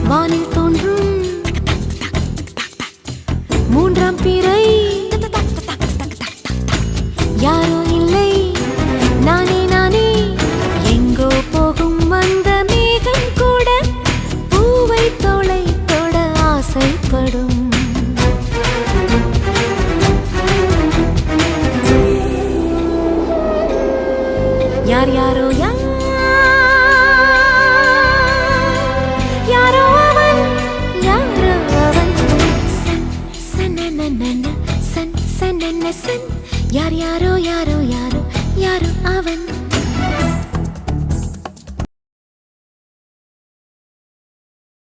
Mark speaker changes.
Speaker 1: வானில் தோன்றும் மூன்றாம் பிறை யாரோ இல்லை நானே நானே எங்கோ போகும் வந்த மேகம் கூட பூவை தோளை தொட ஆசைப்படும் யார் யாரோ யாரோ அவன் சன் சன் சன் சன் சன் யார் யாரோ யாரோ யாரோ யாரோ அவன்